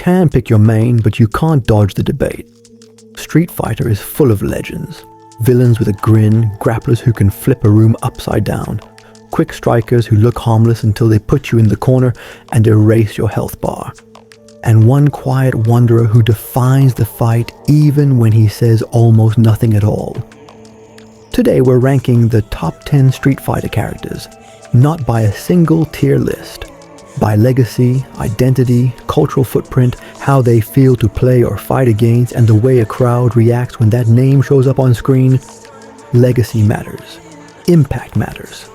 can pick your main, but you can't dodge the debate. Street Fighter is full of legends. Villains with a grin, grapplers who can flip a room upside down, quick strikers who look harmless until they put you in the corner and erase your health bar. And one quiet wanderer who defines the fight even when he says almost nothing at all. Today we're ranking the top 10 Street Fighter characters, not by a single tier list, by legacy, identity, cultural footprint, how they feel to play or fight against, and the way a crowd reacts when that name shows up on screen. Legacy matters. Impact matters.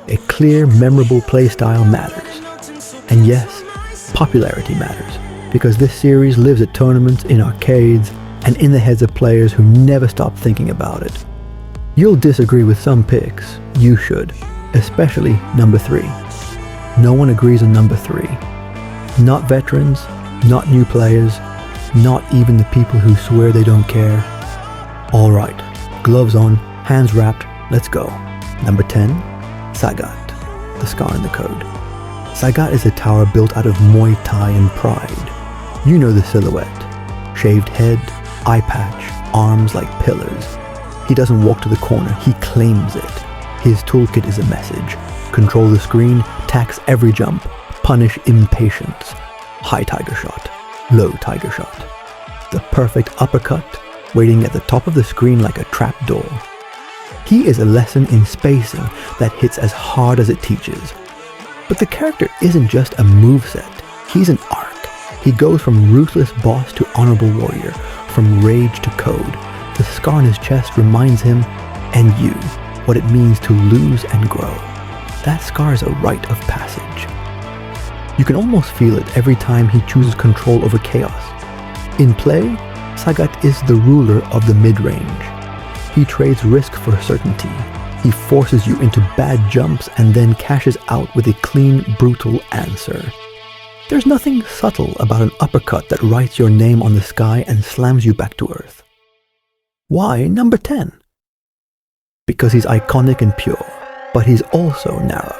A clear, memorable playstyle matters. And yes, popularity matters, because this series lives at tournaments, in arcades, and in the heads of players who never stop thinking about it. You'll disagree with some picks. You should. Especially number 3. No one agrees on number 3. Not veterans, not new players, not even the people who swear they don't care. Alright, gloves on, hands wrapped, let's go. Number 10, Sagat, the scar in the code. Sagat is a tower built out of Muay Thai and pride. You know the silhouette. Shaved head, eye patch, arms like pillars. He doesn't walk to the corner, he claims it. His toolkit is a message. Control the screen, tax every jump, punish impatience. High tiger shot, low tiger shot. The perfect uppercut, waiting at the top of the screen like a trap door. He is a lesson in spacing that hits as hard as it teaches. But the character isn't just a moveset, he's an arc. He goes from ruthless boss to honorable warrior, from rage to code. The scar on his chest reminds him, and you, what it means to lose and grow. That scar is a rite of passage. You can almost feel it every time he chooses control over chaos. In play, Sagat is the ruler of the mid-range. He trades risk for certainty. He forces you into bad jumps and then cashes out with a clean, brutal answer. There's nothing subtle about an uppercut that writes your name on the sky and slams you back to earth. Why number 10? Because he's iconic and pure, but he's also narrow.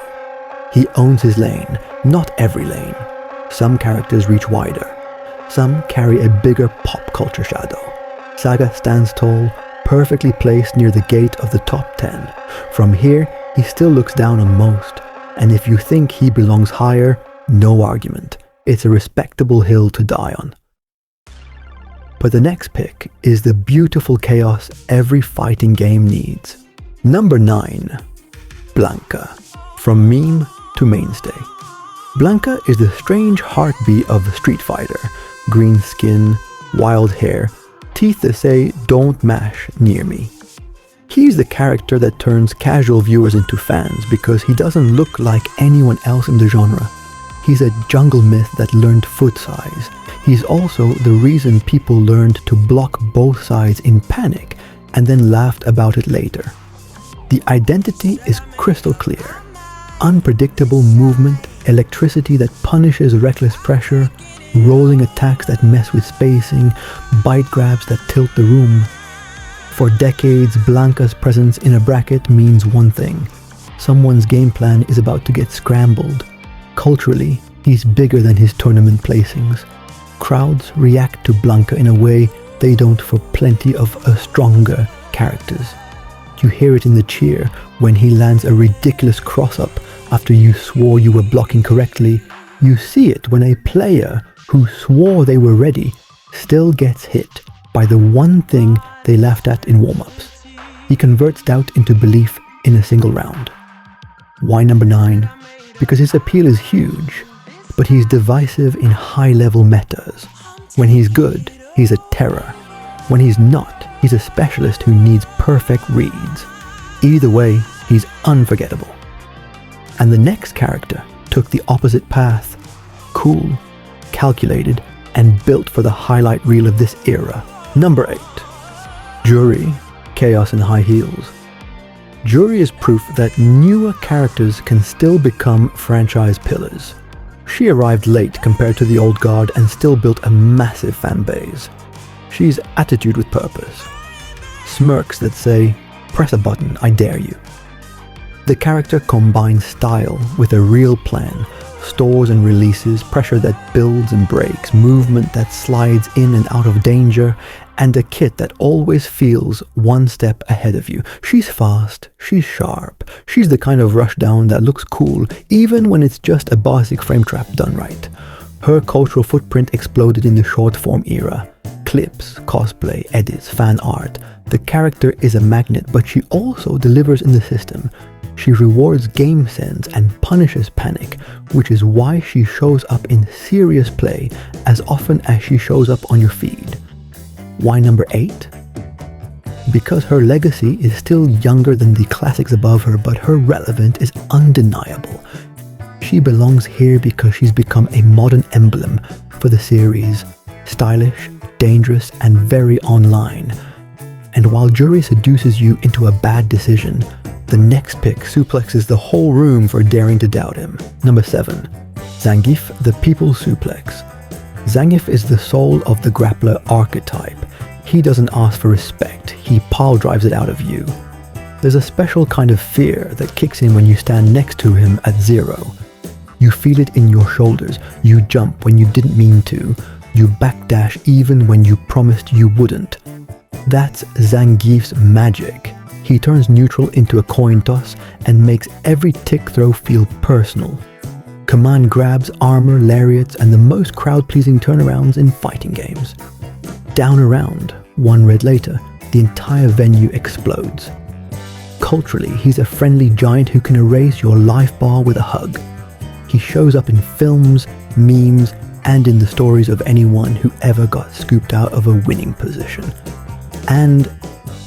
He owns his lane, not every lane. Some characters reach wider. Some carry a bigger pop culture shadow. Sagat stands tall, perfectly placed near the gate of the top 10. From here, he still looks down on most. And if you think he belongs higher, no argument. It's a respectable hill to die on. But the next pick is the beautiful chaos every fighting game needs. Number 9. Blanka. From meme to mainstay. Blanka is the strange heartbeat of Street Fighter. Green skin, wild hair, teeth that say don't mash near me. He's the character that turns casual viewers into fans because he doesn't look like anyone else in the genre. He's a jungle myth that learned foot size. He's also the reason people learned to block both sides in panic and then laughed about it later. The identity is crystal clear. Unpredictable movement, electricity that punishes reckless pressure, rolling attacks that mess with spacing, bite grabs that tilt the room. For decades, Blanka's presence in a bracket means one thing. Someone's game plan is about to get scrambled. Culturally, he's bigger than his tournament placings. Crowds react to Blanka in a way they don't for plenty of stronger characters. You hear it in the cheer when he lands a ridiculous cross-up after you swore you were blocking correctly. You see it when a player who swore they were ready still gets hit by the one thing they laughed at in warm-ups. He converts doubt into belief in a single round. Why number 9? Because his appeal is huge, but he's divisive in high-level metas. When he's good, he's a terror. When he's not, he's a specialist who needs perfect reads. Either way, he's unforgettable. And the next character took the opposite path. Cool, calculated, and built for the highlight reel of this era. Number 8. Juri, Chaos in High Heels. Juri is proof that newer characters can still become franchise pillars. She arrived late compared to the old guard and still built a massive fan base. She's attitude with purpose. Smirks that say, press a button, I dare you. The character combines style with a real plan, stores and releases, pressure that builds and breaks, movement that slides in and out of danger, and a kit that always feels one step ahead of you. She's fast, she's sharp, she's the kind of rushdown that looks cool, even when it's just a basic frame trap done right. Her cultural footprint exploded in the short form era. Clips, cosplay, edits, fan art. The character is a magnet, but she also delivers in the system. She rewards game sense and punishes panic, which is why she shows up in serious play as often as she shows up on your feed. Why number 8? Because her legacy is still younger than the classics above her, but her relevance is undeniable. She belongs here because she's become a modern emblem for the series. Stylish, dangerous, and very online. And while Jury seduces you into a bad decision, the next pick suplexes the whole room for daring to doubt him. Number 7. Zangief, the People's Suplex. Zangief is the soul of the grappler archetype. He doesn't ask for respect, he pile drives it out of you. There's a special kind of fear that kicks in when you stand next to him at 0. You feel it in your shoulders, you jump when you didn't mean to, you backdash even when you promised you wouldn't. That's Zangief's magic. He turns neutral into a coin toss and makes every tick throw feel personal. Command grabs, armor, lariats, and the most crowd-pleasing turnarounds in fighting games. Down around, 1 red later, the entire venue explodes. Culturally, he's a friendly giant who can erase your life bar with a hug. He shows up in films, memes, and in the stories of anyone who ever got scooped out of a winning position. And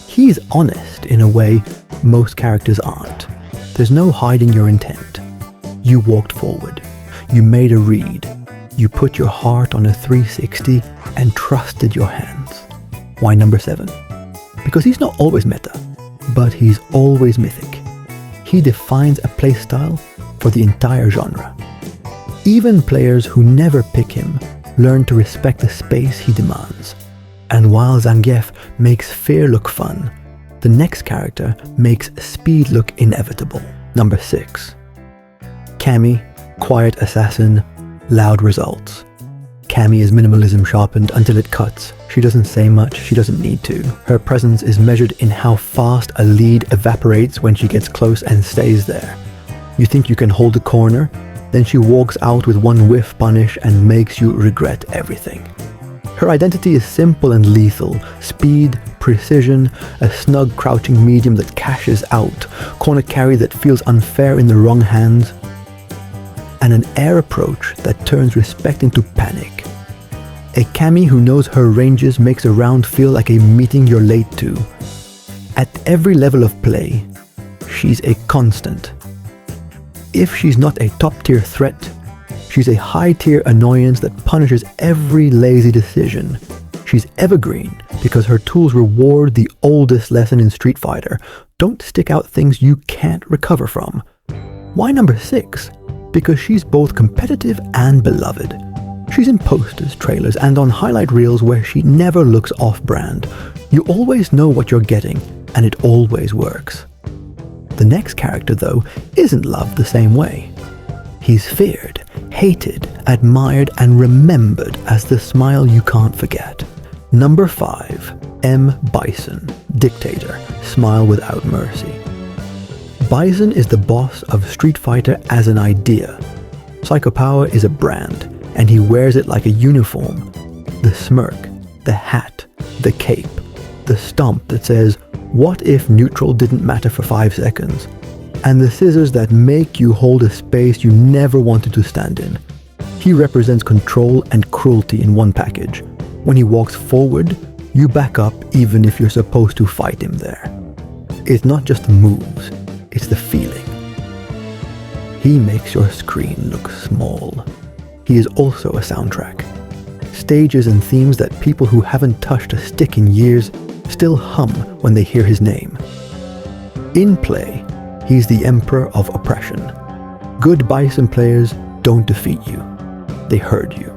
he's honest in a way most characters aren't. There's no hiding your intent. You walked forward. You made a read. You put your heart on a 360 and trusted your hands. Why number 7? Because he's not always meta, but he's always mythic. He defines a playstyle for the entire genre. Even players who never pick him learn to respect the space he demands. And while Zangief makes fear look fun, the next character makes speed look inevitable. Number 6. Cammy, quiet assassin, loud results. Cammy is minimalism sharpened until it cuts. She doesn't say much, she doesn't need to. Her presence is measured in how fast a lead evaporates when she gets close and stays there. You think you can hold a corner? Then she walks out with one whiff punish and makes you regret everything. Her identity is simple and lethal. Speed, precision, a snug crouching medium that cashes out, corner carry that feels unfair in the wrong hands, and an air approach that turns respect into panic. A Cammy who knows her ranges makes a round feel like a meeting you're late to. At every level of play, she's a constant. If she's not a top-tier threat, she's a high-tier annoyance that punishes every lazy decision. She's evergreen because her tools reward the oldest lesson in Street Fighter. Don't stick out things you can't recover from. Why number 6? Because she's both competitive and beloved. She's in posters, trailers, and on highlight reels where she never looks off-brand. You always know what you're getting, and it always works. The next character, though, isn't loved the same way. He's feared, hated, admired, and remembered as the smile you can't forget. Number 5. M. Bison, Dictator, Smile Without Mercy. Bison is the boss of Street Fighter as an idea. Psycho Power is a brand, and he wears it like a uniform. The smirk, the hat, the cape, the stomp that says, "What if neutral didn't matter for 5 seconds?" And the scissors that make you hold a space you never wanted to stand in. He represents control and cruelty in one package. When he walks forward, you back up even if you're supposed to fight him there. It's not just the moves, it's the feeling. He makes your screen look small. He is also a soundtrack. Stages and themes that people who haven't touched a stick in years still hum when they hear his name. In play, he's the emperor of oppression. Good Bison players don't defeat you. They herd you.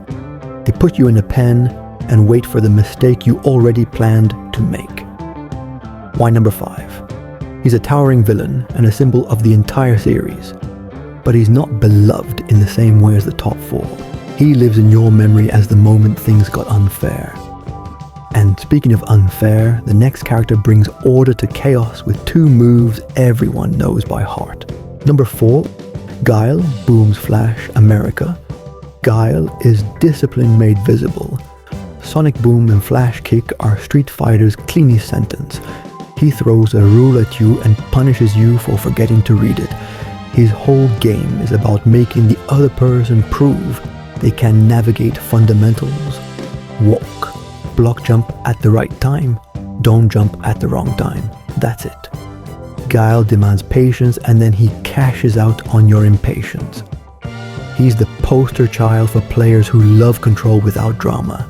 They put you in a pen and wait for the mistake you already planned to make. Why number 5? He's a towering villain and a symbol of the entire series. but he's not beloved in the same way as the top four. He lives in your memory as the moment things got unfair. And speaking of unfair, the next character brings order to chaos with 2 moves everyone knows by heart. Number 4, Guile, Boom's Flash, America. Guile is discipline made visible. Sonic Boom and Flash Kick are Street Fighter's cleanest sentence. He throws a rule at you and punishes you for forgetting to read it. His whole game is about making the other person prove they can navigate fundamentals. Walk, block jump at the right time, don't jump at the wrong time. That's it. Guile demands patience and then he cashes out on your impatience. He's the poster child for players who love control without drama.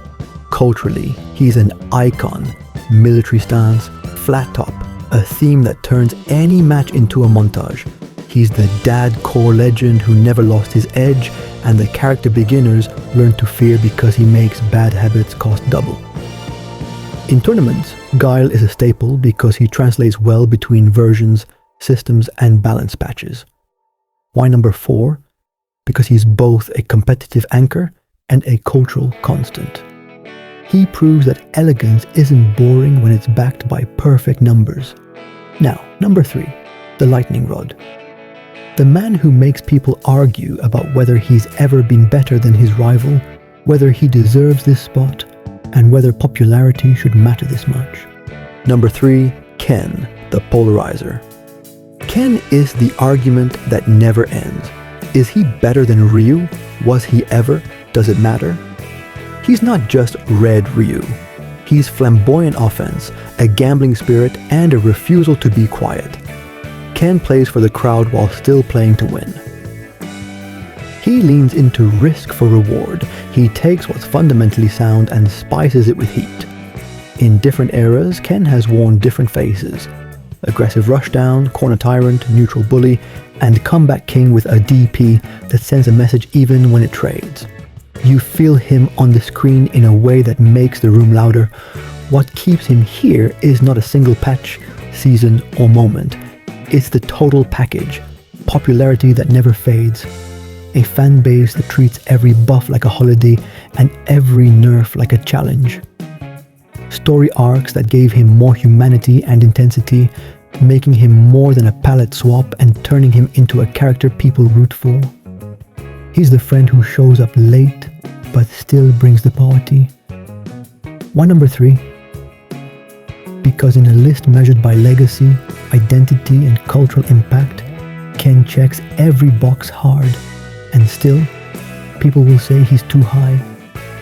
Culturally, he's an icon. Military stance, flat top, a theme that turns any match into a montage. He's the dad core legend who never lost his edge, and the character beginners learn to fear because he makes bad habits cost double. In tournaments, Guile is a staple because he translates well between versions, systems, and balance patches. Why number 4? Because he's both a competitive anchor and a cultural constant. He proves that elegance isn't boring when it's backed by perfect numbers. Now, number 3, the lightning rod. The man who makes people argue about whether he's ever been better than his rival, whether he deserves this spot, and whether popularity should matter this much. Number 3, Ken, the polarizer. Ken is the argument that never ends. Is he better than Ryu? Was he ever? Does it matter? He's not just Red Ryu. He's flamboyant offense, a gambling spirit, and a refusal to be quiet. Ken plays for the crowd while still playing to win. He leans into risk for reward. He takes what's fundamentally sound and spices it with heat. In different eras, Ken has worn different faces. Aggressive rushdown, corner tyrant, neutral bully, and comeback king with a DP that sends a message even when it trades. You feel him on the screen in a way that makes the room louder. What keeps him here is not a single patch, season, or moment. It's the total package. Popularity that never fades. A fan base that treats every buff like a holiday and every nerf like a challenge. Story arcs that gave him more humanity and intensity, making him more than a palette swap and turning him into a character people root for. He's the friend who shows up late but still brings the party. Why number 3? Because in a list measured by legacy, identity, and cultural impact, Ken checks every box hard, and still, people will say he's too high.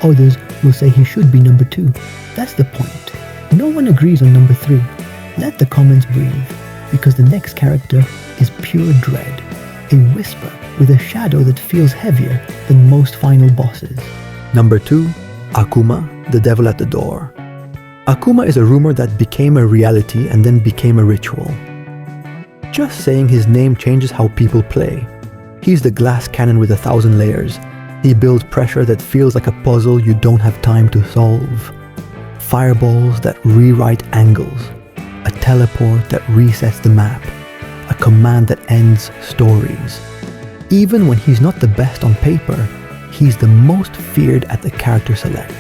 Others will say he should be number 2. That's the point. No one agrees on number 3. Let the comments breathe, because the next character is pure dread, a whisper with a shadow that feels heavier than most final bosses. Number 2, Akuma, the devil at the door. Akuma is a rumor that became a reality and then became a ritual. Just saying his name changes how people play. He's the glass cannon with 1,000 layers. He builds pressure that feels like a puzzle you don't have time to solve. Fireballs that rewrite angles. A teleport that resets the map. A command that ends stories. Even when he's not the best on paper, he's the most feared at the character select.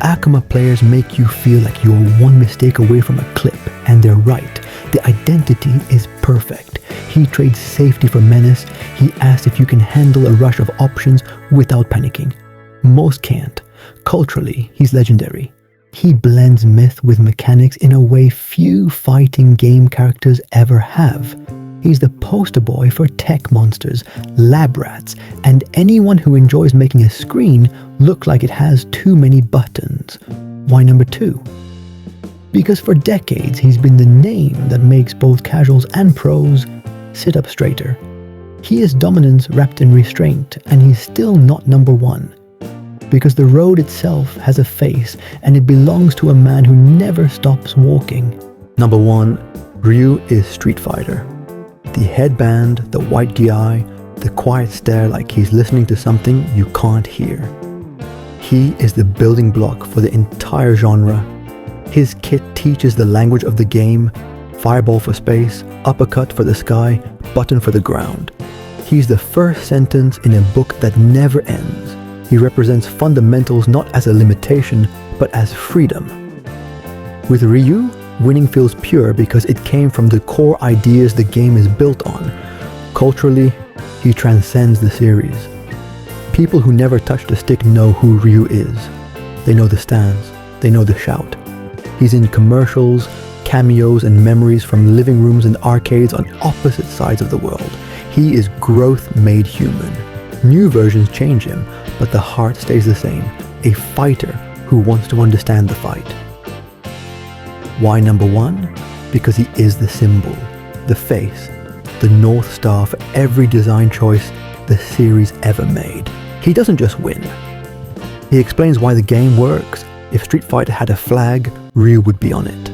Akuma players make you feel like you're one mistake away from a clip, and they're right. The identity is perfect. He trades safety for menace. He asks if you can handle a rush of options without panicking. Most can't. Culturally, he's legendary. He blends myth with mechanics in a way few fighting game characters ever have. He's the poster boy for tech monsters, lab rats, and anyone who enjoys making a screen look like it has too many buttons. Why number 2? Because for decades he's been the name that makes both casuals and pros sit up straighter. He is dominance wrapped in restraint, and he's still not number 1. Because the road itself has a face, and it belongs to a man who never stops walking. Number 1, Ryu is Street Fighter. The headband, the white gi, the quiet stare like he's listening to something you can't hear. He is the building block for the entire genre. His kit teaches the language of the game: fireball for space, uppercut for the sky, button for the ground. He's the first sentence in a book that never ends. He represents fundamentals not as a limitation, but as freedom. With Ryu, winning feels pure because it came from the core ideas the game is built on. Culturally, he transcends the series. People who never touched a stick know who Ryu is. They know the stance, they know the shout. He's in commercials, cameos, and memories from living rooms and arcades on opposite sides of the world. He is growth made human. New versions change him, but the heart stays the same. A fighter who wants to understand the fight. Why number 1? Because he is the symbol, the face, the North Star for every design choice the series ever made. He doesn't just win. He explains why the game works. If Street Fighter had a flag, Ryu would be on it.